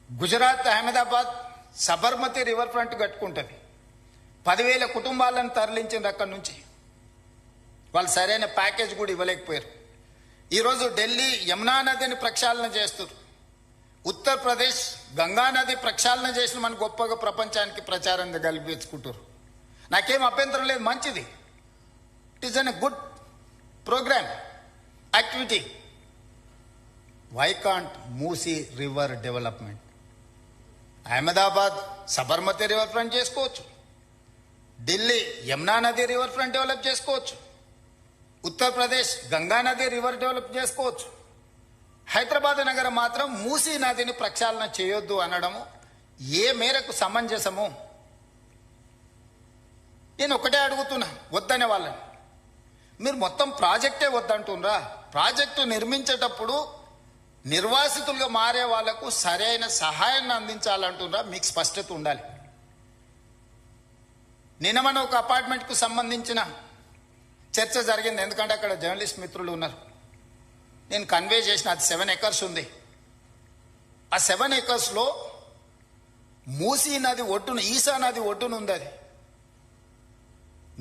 Gujarat Ahmedabad Sabarmati river front కట్టుకుంటుంది. 10,000 కుటుంబాలను తరలించిన అక్కడి నుంచి. వాళ్ళు సరైన ప్యాకేజ్ కూడా ఇవ్వలేకపోయారు. ఈరోజు ఢిల్లీ యమునా నదిని ప్రక్షాళన చేస్తారు. ఉత్తరప్రదేశ్ గంగా నది ప్రక్షాళన చేసిన మన గొప్పగా ప్రపంచానికి ప్రచారం కల్పించుకుంటారు. నాకేం అభ్యంతరం లేదు, మంచిది. It is an good programme activity. Why can't Musi river development? Ahmedabad Sabarmati river front చేసుకోవచ్చు, ఢిల్లీ యమునా నది రివర్ ఫ్రంట్ డెవలప్ చేసుకోవచ్చు, ఉత్తరప్రదేశ్ గంగా నది రివర్ డెవలప్ చేసుకోవచ్చు. హైదరాబాద్ నగరం మాత్రం మూసీ నదిని ప్రక్షాళన చేయొద్దు అనడము ఏ మేరకు సమంజసము? నేను ఒకటే అడుగుతున్నా, వద్దనే వాళ్ళని. మీరు మొత్తం ప్రాజెక్టే వద్దంటున్నారా? ప్రాజెక్టు నిర్మించేటప్పుడు నిర్వాసితులుగా మారే వాళ్లకు సరైన సహాయాన్ని అందించాలంటున్నారా? మీకు స్పష్టత ఉండాలి. నిన్న మన ఒక అపార్ట్మెంట్కు సంబంధించిన చర్చ జరిగింది. ఎందుకంటే అక్కడ జర్నలిస్ట్ మిత్రులు ఉన్నారు. నేను కన్వే చేసిన అది 7 acres ఉంది. ఆ 7 acresలో మూసీ నది ఒడ్డున, ఈసా నది ఒడ్డున ఉంది. అది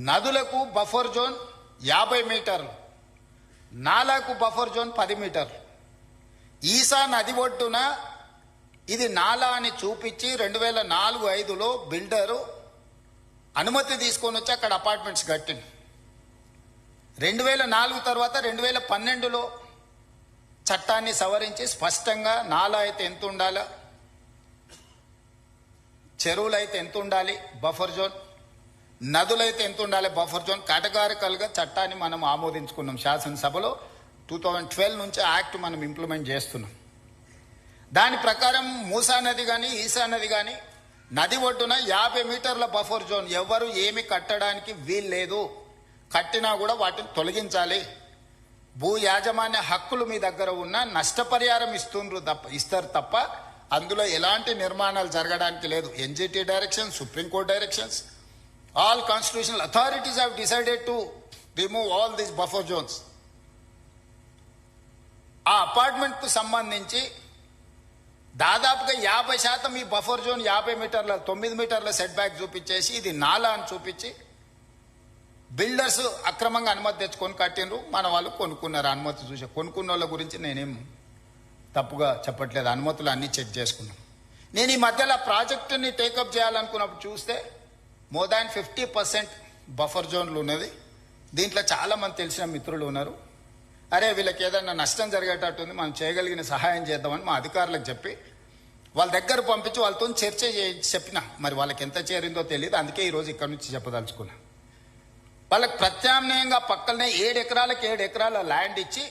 నదులకు బఫర్ జోన్ 50 మీటర్లు, నాలాకు బఫర్ జోన్ 10 మీటర్లు. ఈసా నది ఒడ్డున ఇది నాలా అని చూపించి 2004-05లో బిల్డరు అనుమతి తీసుకొని వచ్చి అక్కడ అపార్ట్మెంట్స్ కట్టింది. 2004 తర్వాత 2012లో చట్టాన్ని సవరించి స్పష్టంగా నాలా అయితే ఎంత ఉండాలా, చెరువులు అయితే ఎంత ఉండాలి బఫర్ జోన్, నదులైతే ఎంత ఉండాలి బఫర్ జోన్, కేటగారికల్గా చట్టాన్ని మనం ఆమోదించుకున్నాం శాసనసభలో. 2012 నుంచి యాక్ట్ మనం ఇంప్లిమెంట్ చేస్తున్నాం. దాని ప్రకారం మూసా నది కానీ ఈసా నది కానీ నది ఒడ్డున 50 మీటర్ల బఫర్ జోన్. ఎవరు ఏమి కట్టడానికి వీలు లేదు. కట్టినా కూడా వాటిని తొలగించాలి. భూ యాజమాన్య హక్కులు మీ దగ్గర ఉన్న నష్టపరిహారం ఇస్తారు తప్ప అందులో ఎలాంటి నిర్మాణాలు జరగడానికి లేదు. NGT direction, supreme court directions, all constitutional authorities have decided to remove all these buffer zones. ఆ అపార్ట్మెంట్ కు సంబంధించి దాదాపుగా 50% ఈ బఫర్ జోన్ 50 మీటర్ల 9 మీటర్ల సెట్ బ్యాక్ చూపించేసి ఇది నాలా అని చూపించి బిల్డర్స్ అక్రమంగా అనుమతి తెచ్చుకొని కట్టినరు. మన వాళ్ళు కొనుక్కున్నారు. అనుమతి చూసి కొనుక్కున్న వాళ్ళ గురించి నేనేం తప్పుగా చెప్పట్లేదు. అనుమతులు అన్నీ చెక్ చేసుకున్నాం. నేను ఈ మధ్యలో ప్రాజెక్టుని టేకప్ చేయాలనుకున్నప్పుడు చూస్తే మోర్ దాన్ 50% బఫర్ జోన్లు ఉన్నది. దీంట్లో చాలా మంది తెలిసిన మిత్రులు ఉన్నారు. అరే వీళ్ళకి ఏదన్నా నష్టం జరిగేటట్టుంది, మనం చేయగలిగిన సహాయం చేద్దామని మా అధికారులకు చెప్పి వాళ్ళ దగ్గర పంపించి వాళ్ళతో చర్చ చెప్పిన. మరి వాళ్ళకి ఎంత చేరిందో తెలియదు. అందుకే ఈరోజు ఇక్కడ నుంచి చెప్పదలుచుకున్నా. వాళ్ళకి ప్రత్యామ్నాయంగా పక్కనే 7 ఎకరాలకు 7 ఎకరాల ల్యాండ్ ఇచ్చి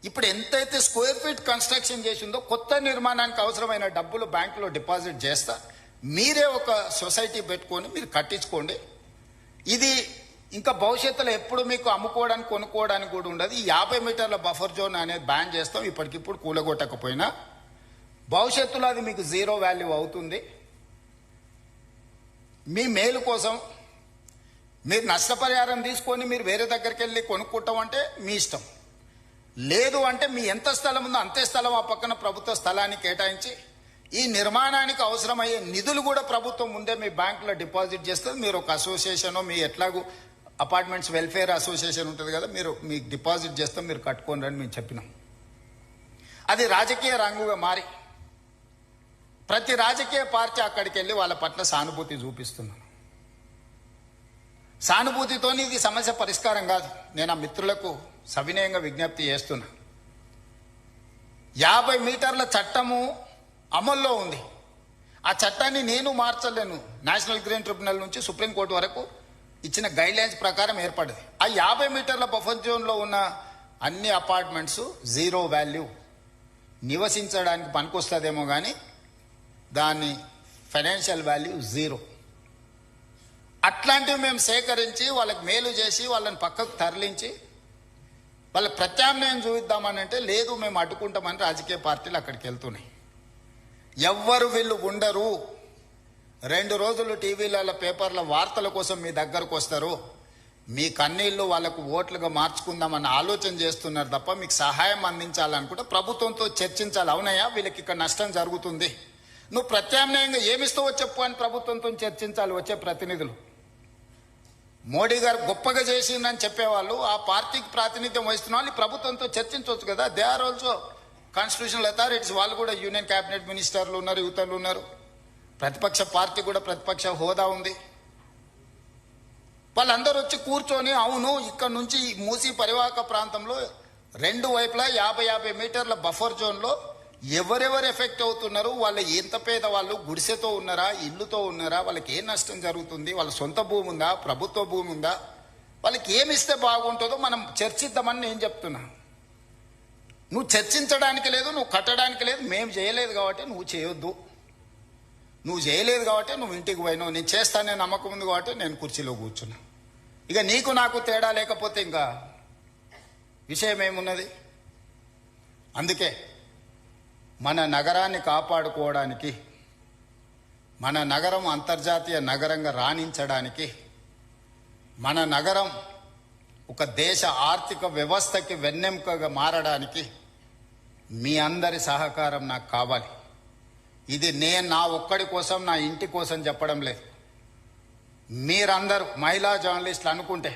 ఇప్పుడు ఎంతైతే స్క్వేర్ ఫీట్ కన్స్ట్రక్షన్ చేసిందో కొత్త నిర్మాణానికి అవసరమైన డబ్బులు బ్యాంకులో డిపాజిట్ చేస్తా, మీరే ఒక సొసైటీ పెట్టుకొని మీరు కట్టించుకోండి. ఇది ఇంకా భవిష్యత్తులో ఎప్పుడు మీకు అమ్ముకోవడానికి కొనుక్కోవడానికి కూడా ఉండదు. ఈ 50 మీటర్ల బఫర్ జోన్ అనేది బ్యాన్ చేస్తాం. ఇప్పటికిప్పుడు కూలగొట్టకపోయినా భవిష్యత్తులో అది మీకు 0 వాల్యూ అవుతుంది. మీ మేలు కోసం మీరు నష్టపరిహారం తీసుకొని మీరు వేరే దగ్గరికి వెళ్ళి కొనుక్కుంటాం అంటే మీ ఇష్టం. లేదు అంటే మీ ఎంత స్థలం ఉందో అంతే స్థలం ఆ పక్కన ప్రభుత్వ స్థలాన్ని కేటాయించి ఈ నిర్మాణానికి అవసరమయ్యే నిధులు కూడా ప్రభుత్వం ముందే మీ బ్యాంకులో డిపాజిట్ చేస్తుంది. మీరు ఒక అసోసియేషన్, మీ ఎట్లాగూ అపార్ట్మెంట్స్ వెల్ఫేర్ అసోసియేషన్ ఉంటుంది కదా, మీరు మీకు డిపాజిట్ చేస్తాం, మీరు కట్టుకోండి అని మేము చెప్పినాం. అది రాజకీయ రంగుగా మారి ప్రతి రాజకీయ పార్టీ అక్కడికి వెళ్ళి వాళ్ళ పట్ల సానుభూతి చూపిస్తున్నాం. సానుభూతితో ఇది సమస్య పరిష్కారం కాదు. నేను ఆ మిత్రులకు సవినయంగా విజ్ఞప్తి చేస్తున్నా. 50 మీటర్ల చట్టము అమల్లో ఉంది. ఆ చట్టాన్ని నేను మార్చలేను. నేషనల్ గ్రీన్ ట్రిబ్యునల్ నుంచి సుప్రీంకోర్టు వరకు ఇచ్చిన గైడ్ లైన్స్ ప్రకారం ఏర్పడింది. ఆ 50 మీటర్ల బఫర్ జోన్లో ఉన్న అన్ని అపార్ట్మెంట్స్ 0 వాల్యూ. నివసించడానికి పనికొస్తుందేమో కానీ దాని ఫైనాన్షియల్ వాల్యూ 0. అట్లాంటివి మేము సేకరించి వాళ్ళకి మేలు చేసి వాళ్ళని పక్కకు తరలించి వాళ్ళకి ప్రత్యామ్నాయం చూపిద్దామని అంటే లేదు, మేము అడ్డుకుంటామని రాజకీయ పార్టీలు అక్కడికి వెళ్తున్నాయి. ఎవ్వరు వీళ్ళు ఉండరు. 2 రోజులు టీవీలలో పేపర్ల వార్తల కోసం మీ దగ్గరకు వస్తారు. మీ కన్నీళ్లు వాళ్ళకు ఓట్లుగా మార్చుకుందామన్న ఆలోచన చేస్తున్నారు తప్ప మీకు సహాయం అందించాలనుకుంటే ప్రభుత్వంతో చర్చించాలి. అవునయ్యా వీళ్ళకి ఇక్కడ నష్టం జరుగుతుంది, నువ్వు ప్రత్యామ్నాయంగా ఏమిస్తావో చెప్పు అని ప్రభుత్వంతో చర్చించాలి వచ్చే ప్రతినిధులు. మోడీ గారు గొప్పగా చేసిందని చెప్పేవాళ్ళు, ఆ పార్టీకి ప్రాతినిధ్యం వహిస్తున్న వాళ్ళు ఈ ప్రభుత్వంతో చర్చించవచ్చు కదా. They are also constitutional authorities. వాళ్ళు కూడా యూనియన్ క్యాబినెట్ మినిస్టర్లు ఉన్నారు, యువతలు ఉన్నారు. ప్రతిపక్ష పార్టీ కూడా ప్రతిపక్ష హోదా ఉంది. వాళ్ళందరూ వచ్చి కూర్చొని అవును ఇక్కడ నుంచి మూసీ పరివాహక ప్రాంతంలో రెండు వైపులా 50 మీటర్ల బఫర్ జోన్లో ఎవరెవరు ఎఫెక్ట్ అవుతున్నారు, వాళ్ళు ఎంత పేద వాళ్ళు, గుడిసెతో ఉన్నారా, ఇల్లుతో ఉన్నారా, వాళ్ళకి ఏ నష్టం జరుగుతుంది, వాళ్ళ సొంత భూమి ఉందా, ప్రభుత్వ భూమి ఉందా, వాళ్ళకి ఏమిస్తే బాగుంటుందో మనం చర్చిద్దామని నేను చెప్తున్నా. నువ్వు చర్చించడానికి లేదు, నువ్వు కట్టడానికి లేదు, మేము చేయలేదు కాబట్టి నువ్వు చేయొద్దు. నువ్వు చేయలేదు కాబట్టి నువ్వు ఇంటికి పోయినావు, నేను చేస్తానే నమ్మకం ఉంది కాబట్టి నేను కుర్చీలో కూర్చున్నా. ఇక నీకు నాకు తేడా లేకపోతే ఇంకా విషయం ఏమున్నది? అందుకే మన నగరాన్ని కాపాడుకోవడానికి, మన నగరం అంతర్జాతీయ నగరంగా రాణించడానికి, మన నగరం ఒక దేశ ఆర్థిక వ్యవస్థకి వెన్నెముకగా మారడానికి మీ అందరి సహకారం నాకు కావాలి. ఇది నేను నా ఒక్కడి కోసం, నా ఇంటి కోసం చెప్పడం లేదు. మీరందరూ మహిళా జర్నలిస్టులు అనుకుంటే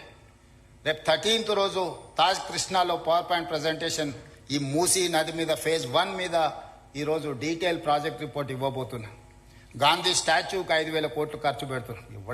రేపు 13th రోజు తాజ్ కృష్ణాలో పవర్ పాయింట్ ప్రజెంటేషన్ ఈ మూసీ నది మీద ఫేజ్ 1 మీద ఈరోజు డీటెయిల్ ప్రాజెక్ట్ రిపోర్ట్ ఇవ్వబోతున్నా. గాంధీ స్టాచ్యూకి 5,000 కోట్లు ఖర్చు పెడుతున్నాం.